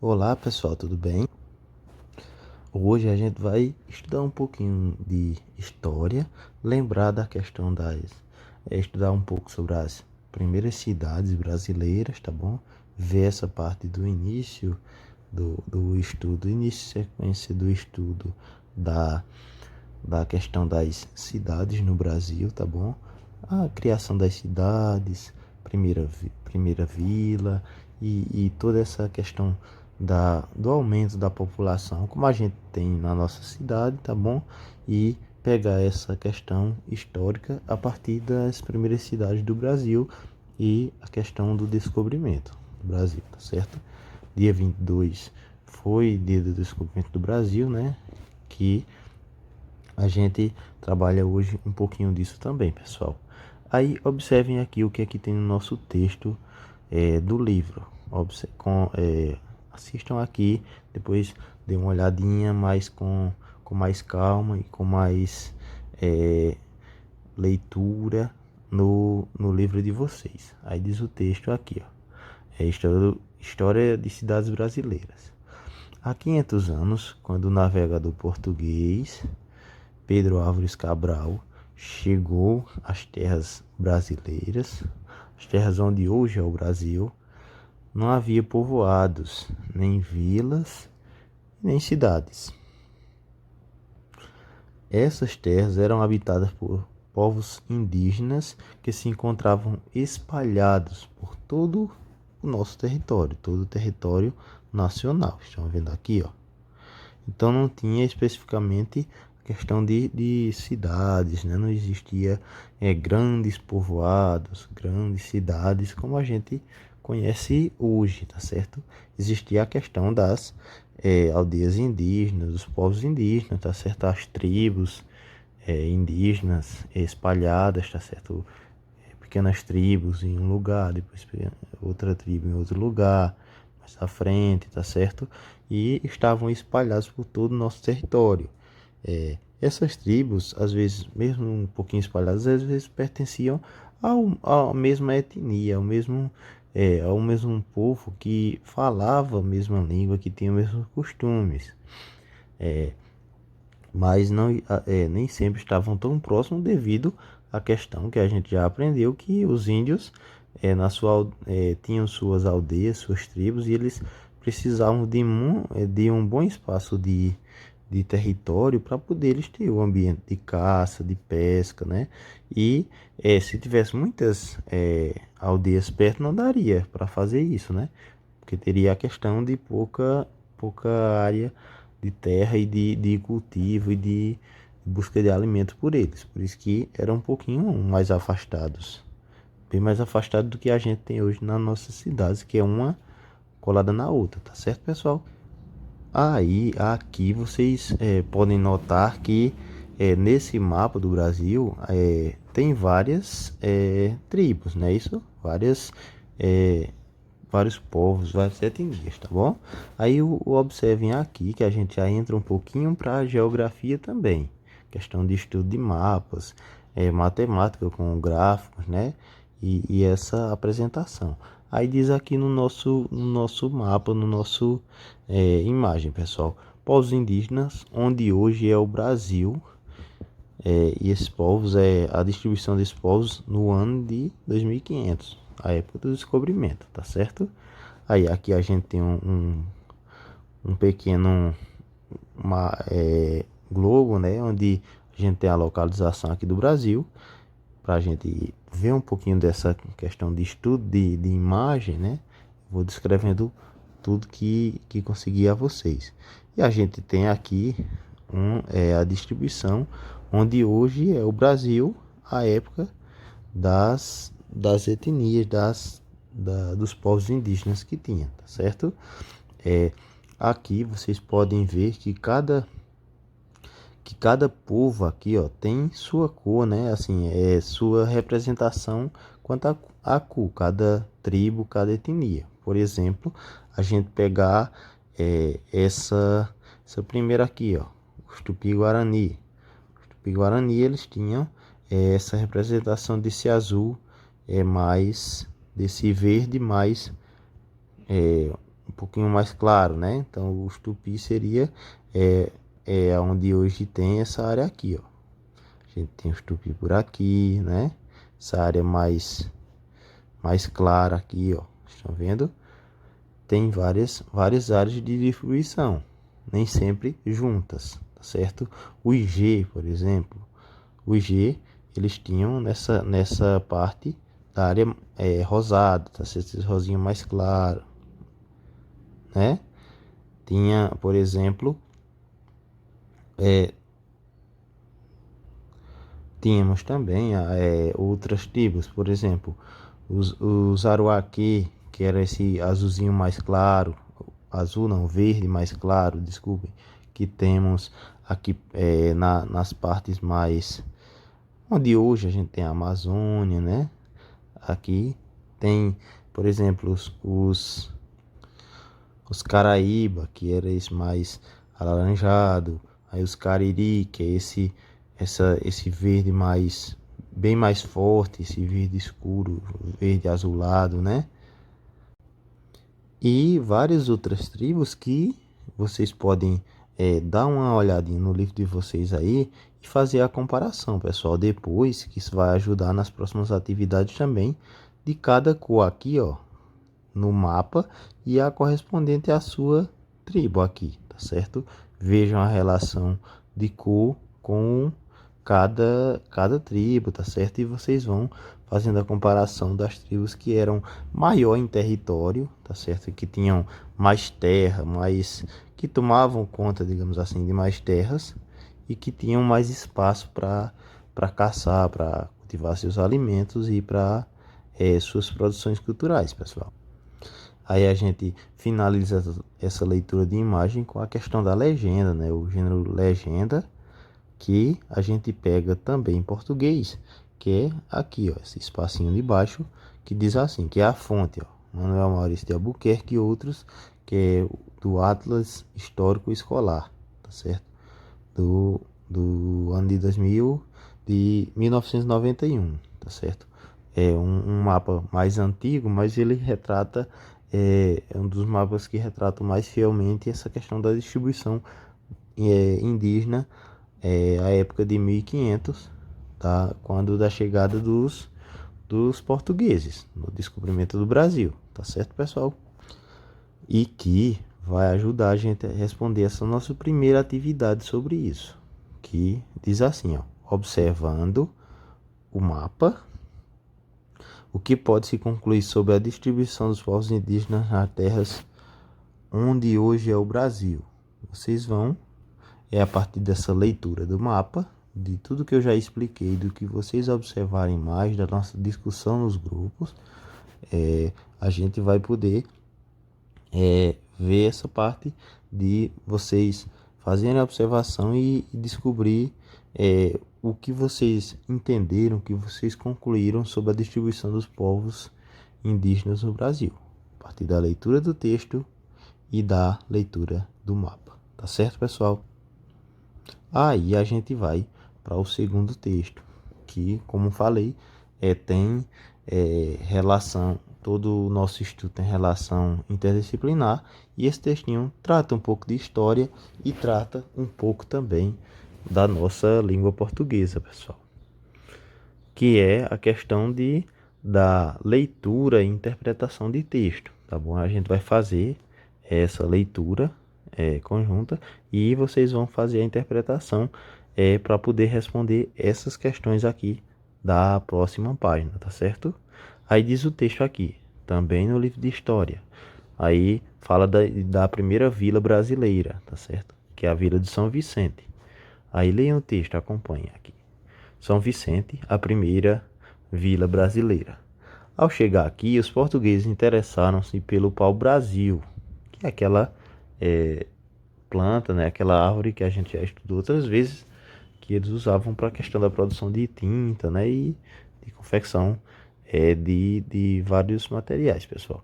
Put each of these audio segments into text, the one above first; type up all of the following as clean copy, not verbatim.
Olá pessoal, tudo bem? Hoje a gente vai estudar um pouquinho de história, lembrar da questão estudar um pouco sobre as primeiras cidades brasileiras, tá bom? Ver essa parte do início do estudo, início e sequência do estudo da, da questão das cidades no Brasil, tá bom? A criação das cidades, primeira vila e toda essa questão do aumento da população, como a gente tem na nossa cidade, tá bom? E pegar essa questão histórica a partir das primeiras cidades do Brasil e a questão do descobrimento do Brasil, tá certo? Dia 22 foi dia do descobrimento do Brasil, né? Que a gente trabalha hoje um pouquinho disso também, pessoal. Aí observem aqui o que é que tem no nosso texto do livro. Assistam aqui, depois dê uma olhadinha mais com mais calma e com mais leitura no livro de vocês. Aí diz o texto aqui, ó. História de cidades brasileiras. Há 500 anos, quando o navegador português Pedro Álvares Cabral chegou às terras brasileiras, as terras onde hoje é o Brasil, não havia povoados, nem vilas, nem cidades. Essas terras eram habitadas por povos indígenas que se encontravam espalhados por todo o nosso território, todo o território nacional. Estão vendo aqui, ó. Então não tinha especificamente a questão de cidades, né? Não existia grandes povoados, grandes cidades como a gente conhece hoje, tá certo? Existia a questão das aldeias indígenas, dos povos indígenas, tá certo? As tribos indígenas espalhadas, tá certo? Pequenas tribos em um lugar, depois outra tribo em outro lugar, mais à frente, tá certo? E estavam espalhados por todo o nosso território. Essas tribos, às vezes, mesmo um pouquinho espalhadas, às vezes pertenciam à mesma etnia, ao mesmo povo que falava a mesma língua, que tinha os mesmos costumes. Mas não, nem sempre estavam tão próximos devido à questão que a gente já aprendeu que os índios tinham suas aldeias, suas tribos e eles precisavam de um bom espaço de território para poder eles ter o ambiente de caça, de pesca, né? E se tivesse muitas aldeias perto não daria para fazer isso, né? Porque teria a questão de pouca área de terra e de cultivo e de busca de alimento por eles. Por isso que eram um pouquinho mais afastados. Bem mais afastados do que a gente tem hoje nas nossas cidades, que é uma colada na outra, tá certo, pessoal? Aí, aqui vocês podem notar que nesse mapa do Brasil tem várias tribos, né? Isso? Vários povos, várias etnias, tá bom? Aí observem aqui que a gente já entra um pouquinho para a geografia também, questão de estudo de mapas, matemática com gráficos, né? E essa apresentação. Aí diz aqui no nosso mapa, no nosso imagem, pessoal, povos indígenas, onde hoje é o Brasil, e esses povos, a distribuição desses povos no ano de 2500, a época do descobrimento, tá certo? Aí aqui a gente tem um pequeno globo, né? Onde a gente tem a localização aqui do Brasil, para a gente ver um pouquinho dessa questão de estudo de imagem, né? Vou descrevendo tudo que consegui a vocês. E a gente tem aqui a distribuição, onde hoje é o Brasil, a época das etnias, dos povos indígenas que tinha, tá certo? Aqui vocês podem ver que cada povo aqui, ó, tem sua cor, né? Assim, sua representação quanto a cor, cada tribo, cada etnia. Por exemplo, a gente pegar essa primeira aqui, ó, os Tupi-Guarani. Os Tupi-Guarani, eles tinham essa representação desse azul, mais desse verde mais um pouquinho mais claro, né? Então os Tupi seria onde hoje tem essa área aqui, ó. A gente tem os Tupi por aqui, né? Essa área mais clara aqui, ó. Estão vendo? Tem várias áreas de distribuição, nem sempre juntas, tá certo? O IG, por exemplo, o IG, eles tinham nessa parte da área rosada, tá certo? Esse rosinho mais claro, né? Tinha, por exemplo, tínhamos também outras tribos, por exemplo, os Aruaque, que era esse azulzinho mais claro, azul não, verde mais claro, desculpe, que temos aqui nas partes mais, onde hoje a gente tem a Amazônia, né? Aqui tem, por exemplo, os Caraíba, que era esse mais alaranjado, aí os Cariri, que é esse verde bem mais forte, esse verde escuro, verde azulado, né? E várias outras tribos que vocês podem dar uma olhadinha no livro de vocês aí e fazer a comparação, pessoal, depois, que isso vai ajudar nas próximas atividades também, de cada cor aqui, ó, no mapa e a correspondente à sua tribo aqui, tá certo? Vejam a relação de cor com cada tribo, tá certo? E vocês vão fazendo a comparação das tribos que eram maior em território, tá certo? Que tinham mais terra, que tomavam conta, digamos assim, de mais terras e que tinham mais espaço para caçar, para cultivar seus alimentos e para suas produções culturais, pessoal. Aí a gente finaliza essa leitura de imagem com a questão da legenda, né? O gênero legenda, que a gente pega também em português, que é aqui, ó, esse espacinho de baixo, que diz assim, que é a fonte, ó, Manuel Maurício de Albuquerque e outros, que é do Atlas Histórico Escolar, tá certo? Do ano de 1991, tá certo? É um mapa mais antigo, mas ele retrata, é um dos mapas que retratam mais fielmente essa questão da distribuição indígena, a época de 1500, tá? Quando da chegada dos portugueses, no descobrimento do Brasil, tá certo, pessoal? E que vai ajudar a gente a responder essa nossa primeira atividade sobre isso, que diz assim, ó, observando o mapa, o que pode se concluir sobre a distribuição dos povos indígenas nas terras onde hoje é o Brasil. Vocês vão, a partir dessa leitura do mapa, de tudo que eu já expliquei, do que vocês observarem mais, da nossa discussão nos grupos, a gente vai poder ver essa parte de vocês fazerem a observação e descobrir o que vocês entenderam, o que vocês concluíram sobre a distribuição dos povos indígenas no Brasil, a partir da leitura do texto e da leitura do mapa. Tá certo, pessoal? Aí a gente vai para o segundo texto, que, como falei, tem relação, todo o nosso estudo tem relação interdisciplinar, e esse textinho trata um pouco de história e trata um pouco também da nossa língua portuguesa, pessoal, que é a questão da leitura e interpretação de texto, tá bom? A gente vai fazer essa leitura conjunta e vocês vão fazer a interpretação para poder responder essas questões aqui da próxima página, tá certo? Aí diz o texto aqui, também no livro de história. Aí fala da primeira vila brasileira, tá certo? Que é a vila de São Vicente. Aí leiam o texto, acompanhem aqui. São Vicente, a primeira vila brasileira. Ao chegar aqui, os portugueses interessaram-se pelo pau-brasil, que é aquela planta, né? Aquela árvore que a gente já estudou outras vezes, que eles usavam para a questão da produção de tinta, né? E de confecção de vários materiais, pessoal.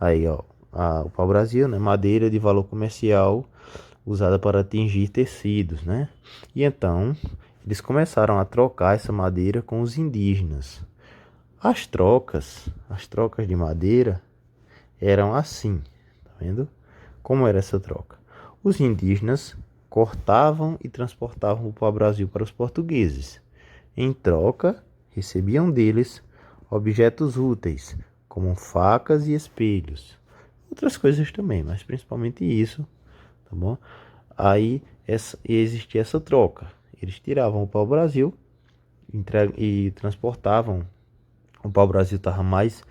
Aí, ó, o pau-brasil, né? Madeira de valor comercial usada para tingir tecidos, né? E então eles começaram a trocar essa madeira com os indígenas. As trocas de madeira eram assim, tá vendo? Como era essa troca? Os indígenas cortavam e transportavam o pau-brasil para os portugueses. Em troca, recebiam deles objetos úteis, como facas e espelhos. Outras coisas também, mas principalmente isso, tá bom? Aí existia essa troca. Eles tiravam o pau-brasil e transportavam. O pau-brasil estava mais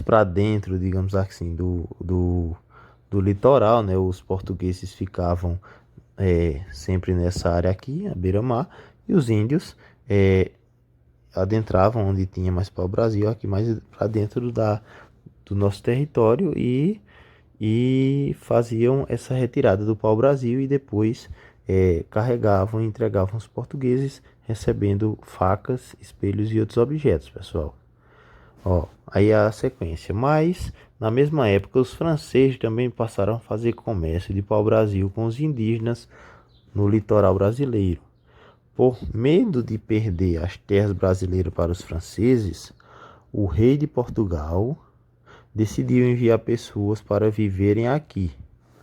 para dentro, digamos assim, do litoral, né? Os portugueses ficavam sempre nessa área aqui, a beira-mar, e os índios adentravam onde tinha mais pau-brasil, aqui mais para dentro do nosso território e faziam essa retirada do pau-brasil e depois carregavam e entregavam aos portugueses, recebendo facas, espelhos e outros objetos, pessoal. Ó, aí a sequência. Mas, na mesma época, os franceses também passaram a fazer comércio de pau-brasil com os indígenas no litoral brasileiro. Por medo de perder as terras brasileiras para os franceses, o rei de Portugal decidiu enviar pessoas para viverem aqui,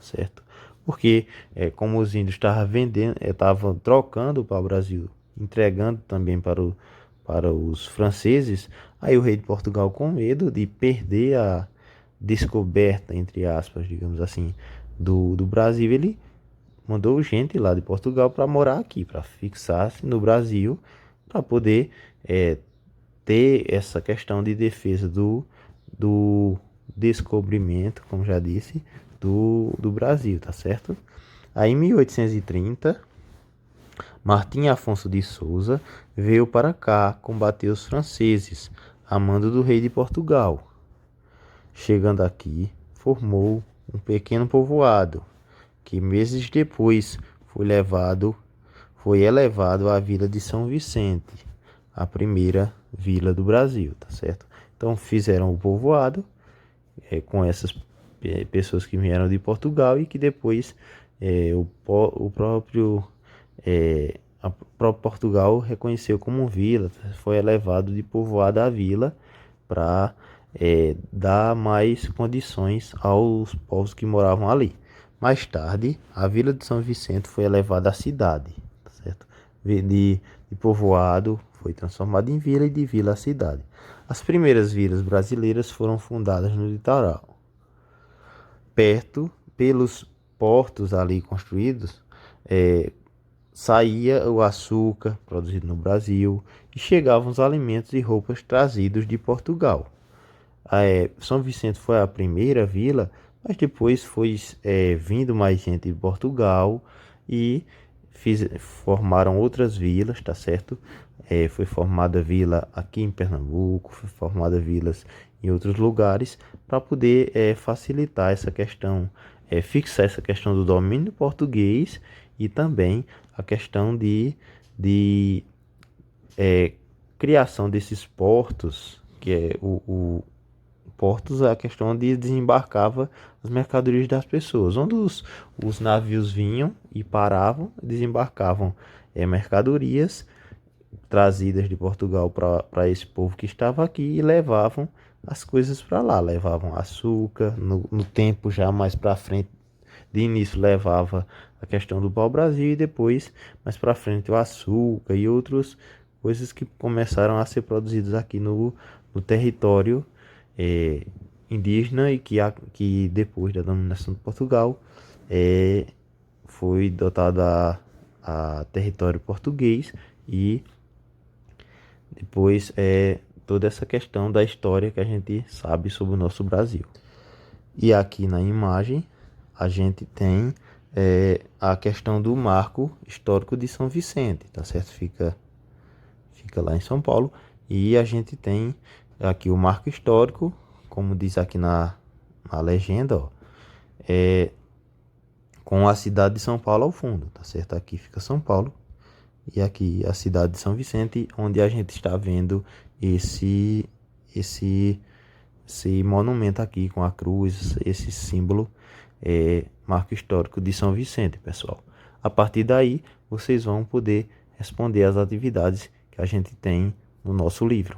certo? Porque, como os índios estavam vendendo, estavam trocando o pau-brasil, entregando também para os franceses, aí o rei de Portugal, com medo de perder a descoberta, entre aspas, digamos assim, do Brasil, ele mandou gente lá de Portugal para morar aqui, para fixar-se no Brasil, para poder ter essa questão de defesa do descobrimento, como já disse, do Brasil, tá certo? Aí em 1830, Martim Afonso de Souza veio para cá combater os franceses, a mando do rei de Portugal. Chegando aqui, formou um pequeno povoado, que meses depois foi elevado à vila de São Vicente, a primeira vila do Brasil, tá certo? Então fizeram o povoado com essas pessoas que vieram de Portugal e que depois o próprio Portugal reconheceu como vila, foi elevado de povoado à vila para dar mais condições aos povos que moravam ali. Mais tarde, a vila de São Vicente foi elevada à cidade, tá certo? De povoado foi transformada em vila e de vila a cidade. As primeiras vilas brasileiras foram fundadas no litoral. Perto, pelos portos ali construídos, saía o açúcar produzido no Brasil e chegavam os alimentos e roupas trazidos de Portugal. São Vicente foi a primeira vila, mas depois foi vindo mais gente de Portugal e formaram outras vilas, tá certo? Foi formada vila aqui em Pernambuco, foi formada vilas em outros lugares para poder facilitar essa questão, fixar essa questão do domínio português e também a questão de criação desses portos, que é portos, a questão onde desembarcava as mercadorias das pessoas, onde os navios vinham e paravam, desembarcavam mercadorias trazidas de Portugal para esse povo que estava aqui e levavam as coisas para lá, levavam açúcar, no tempo já mais para frente, de início levava a questão do pau-brasil e depois, mais para frente, o açúcar e outras coisas que começaram a ser produzidas aqui no território indígena e que depois da dominação de Portugal foi dotado a território português e depois toda essa questão da história que a gente sabe sobre o nosso Brasil. E aqui na imagem a gente tem a questão do marco histórico de São Vicente, tá certo? Fica lá em São Paulo e a gente tem aqui o marco histórico, como diz aqui na legenda, ó, com a cidade de São Paulo ao fundo, tá certo? Aqui fica São Paulo e aqui a cidade de São Vicente, onde a gente está vendo esse monumento aqui com a cruz, esse símbolo, marco histórico de São Vicente, pessoal. A partir daí, vocês vão poder responder às atividades que a gente tem no nosso livro.